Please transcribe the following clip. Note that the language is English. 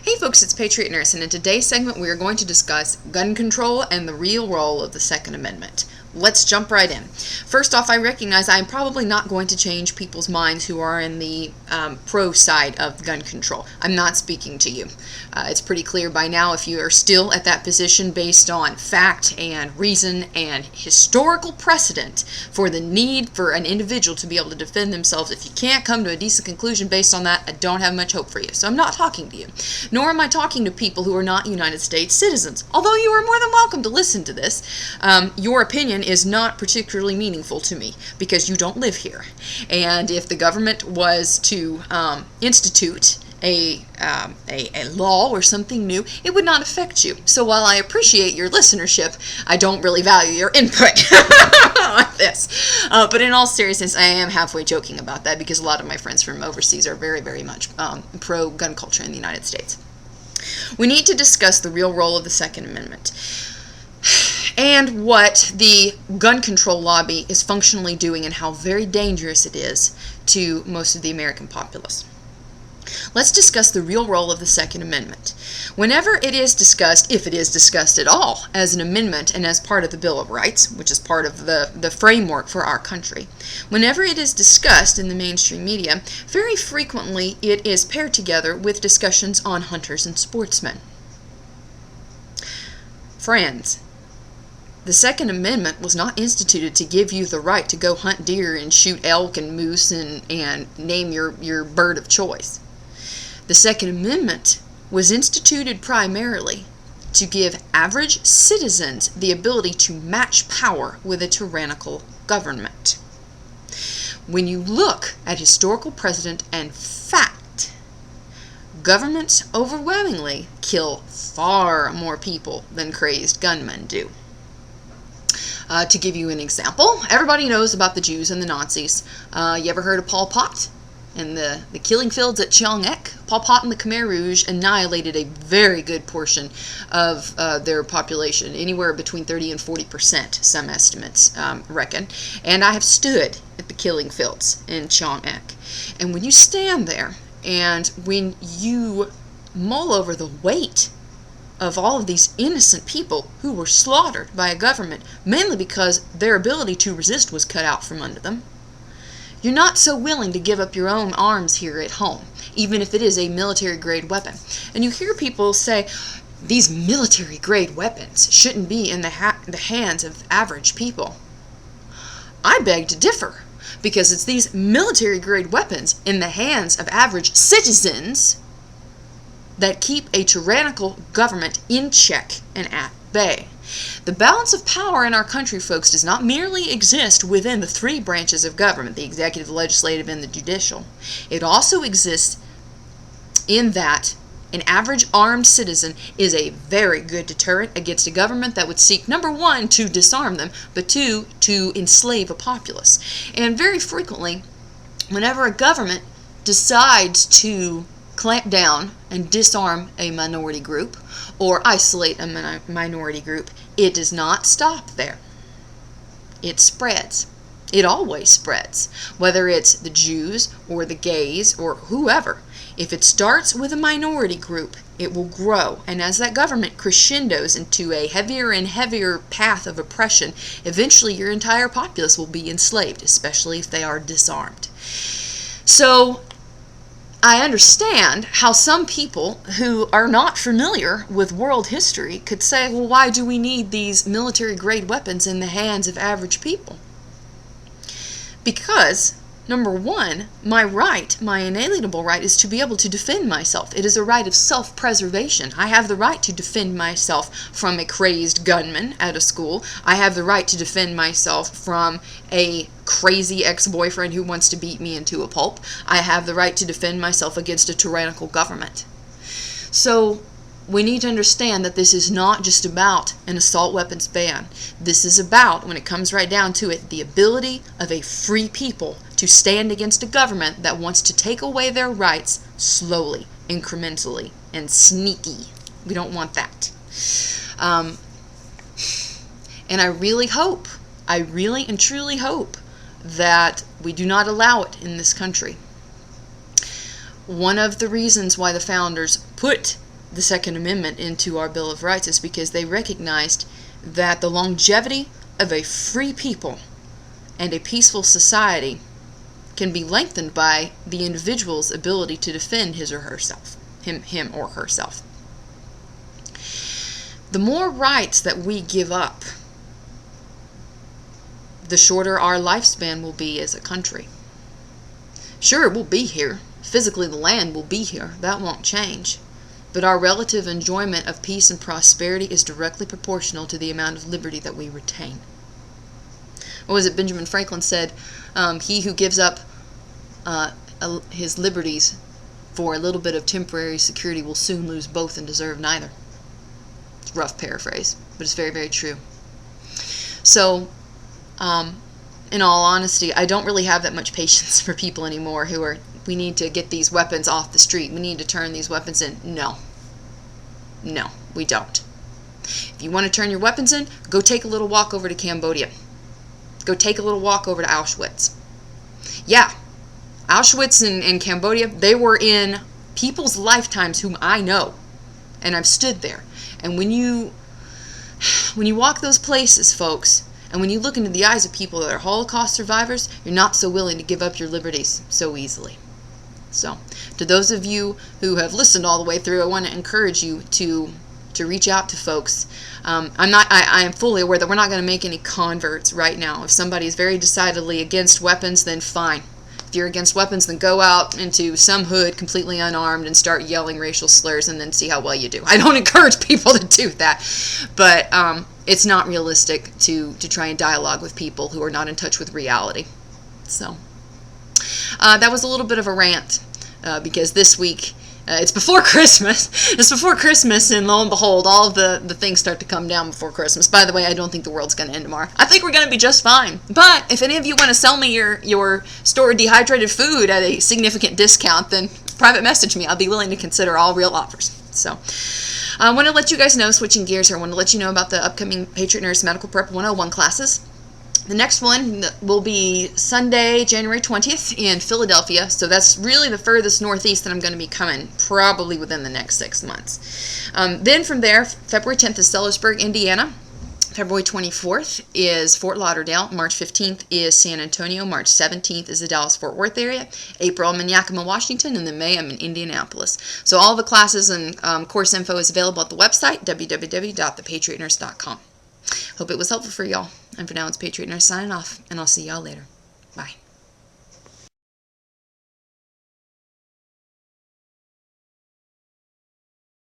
Hey folks, it's Patriot Nurse, and in today's segment we are going to discuss gun control and the real role of the Second Amendment. Let's jump right in. First off, I recognize I'm probably not going to change people's minds who are in the pro side of gun control. I'm not speaking to you. It's pretty clear by now if you are still at that position based on fact and reason and historical precedent for the need for an individual to be able to defend themselves. If you can't come to a decent conclusion based on that, I don't have much hope for you. So I'm not talking to you. Nor am I talking to people who are not United States citizens. Although you are more than welcome to listen to this, your opinion is not particularly meaningful to me because you don't live here. And if the government was to institute a law or something new, it would not affect you. So while I appreciate your listenership, I don't really value your input on this. But in all seriousness, I am halfway joking about that because a lot of my friends from overseas are very, very much pro-gun culture in the United States. We need to discuss the real role of the Second Amendment and what the gun control lobby is functionally doing and how very dangerous it is to most of the American populace. Let's discuss the real role of the Second Amendment. Whenever it is discussed, if it is discussed at all, as an amendment and as part of the Bill of Rights, which is part of the framework for our country, whenever it is discussed in the mainstream media, very frequently it is paired together with discussions on hunters and sportsmen. Friends, the Second Amendment was not instituted to give you the right to go hunt deer and shoot elk and moose and name your bird of choice. The Second Amendment was instituted primarily to give average citizens the ability to match power with a tyrannical government. When you look at historical precedent and fact, governments overwhelmingly kill far more people than crazed gunmen do. To give you an example, everybody knows about the Jews and the Nazis. You ever heard of Pol Pot and the killing fields at Chiang Ek? Pol Pot and the Khmer Rouge annihilated a very good portion of their population, anywhere between 30 and 40%, some estimates reckon. And I have stood at the killing fields in Chiang Ek. And when you stand there and when you mull over the weight of all of these innocent people who were slaughtered by a government, mainly because their ability to resist was cut out from under them, you're not so willing to give up your own arms here at home, even if it is a military-grade weapon. And you hear people say, these military-grade weapons shouldn't be in the hands of average people. I beg to differ, because it's these military-grade weapons in the hands of average citizens that keep a tyrannical government in check and at bay. The balance of power in our country, folks, does not merely exist within the three branches of government, the executive, the legislative, and the judicial. It also exists in that an average armed citizen is a very good deterrent against a government that would seek, number one, to disarm them, but two, to enslave a populace. And very frequently, whenever a government decides to clamp down and disarm a minority group or isolate a minority group, it does not stop there. It spreads. It always spreads, whether it's the Jews or the gays or whoever. If it starts with a minority group, it will grow, and as that government crescendos into a heavier and heavier path of oppression, eventually your entire populace will be enslaved, especially if they are disarmed. So I understand how some people who are not familiar with world history could say, well, why do we need these military-grade weapons in the hands of average people? Because, number one, my right, my inalienable right, is to be able to defend myself. It is a right of self-preservation. I have the right to defend myself from a crazed gunman at a school. I have the right to defend myself from a crazy ex-boyfriend who wants to beat me into a pulp. I have the right to defend myself against a tyrannical government. So we need to understand that this is not just about an assault weapons ban. This is about, when it comes right down to it, the ability of a free people to stand against a government that wants to take away their rights slowly, incrementally, and sneaky. We don't want that. And I really and truly hope that we do not allow it in this country. One of the reasons why the founders put the Second Amendment into our Bill of Rights is because they recognized that the longevity of a free people and a peaceful society can be lengthened by the individual's ability to defend his or herself, him or herself. The more rights that we give up, the shorter our lifespan will be as a country. Sure, we'll be here. Physically, the land will be here. That won't change. But our relative enjoyment of peace and prosperity is directly proportional to the amount of liberty that we retain. What was it Benjamin Franklin said? He who gives up his liberties for a little bit of temporary security will soon lose both and deserve neither. It's a rough paraphrase, but it's very, very true. So, in all honesty, I don't really have that much patience for people anymore who are, we need to get these weapons off the street. We need to turn these weapons in. No, we don't. If you want to turn your weapons in, go take a little walk over to Cambodia. Go take a little walk over to Auschwitz. Yeah, Auschwitz and Cambodia, they were in people's lifetimes whom I know, and I've stood there. And when you walk those places, folks, and when you look into the eyes of people that are Holocaust survivors, you're not so willing to give up your liberties so easily. So, to those of you who have listened all the way through, I want to encourage you to reach out to folks. I am fully aware that we're not going to make any converts right now. If somebody is very decidedly against weapons, then fine. If you're against weapons, then go out into some hood completely unarmed and start yelling racial slurs and then see how well you do. I don't encourage people to do that, but it's not realistic to try and dialogue with people who are not in touch with reality. So that was a little bit of a rant because this week it's before Christmas. It's before Christmas, and lo and behold, all of the things start to come down before Christmas. By the way, I don't think the world's going to end tomorrow. I think we're going to be just fine. But if any of you want to sell me your stored dehydrated food at a significant discount, then private message me. I'll be willing to consider all real offers. So I want to let you guys know, switching gears here, I want to let you know about the upcoming Patriot Nurse Medical Prep 101 classes. The next one will be Sunday, January 20th in Philadelphia. So that's really the furthest northeast that I'm going to be coming, probably within the next 6 months. Then from there, February 10th is Sellersburg, Indiana. February 24th is Fort Lauderdale. March 15th is San Antonio. March 17th is the Dallas-Fort Worth area. April, I'm in Yakima, Washington. And then May, I'm in Indianapolis. So all the classes and course info is available at the website, www.thepatriotnurse.com. Hope it was helpful for y'all. And for now, it's Patriot Nurse signing off, and I'll see y'all later. Bye.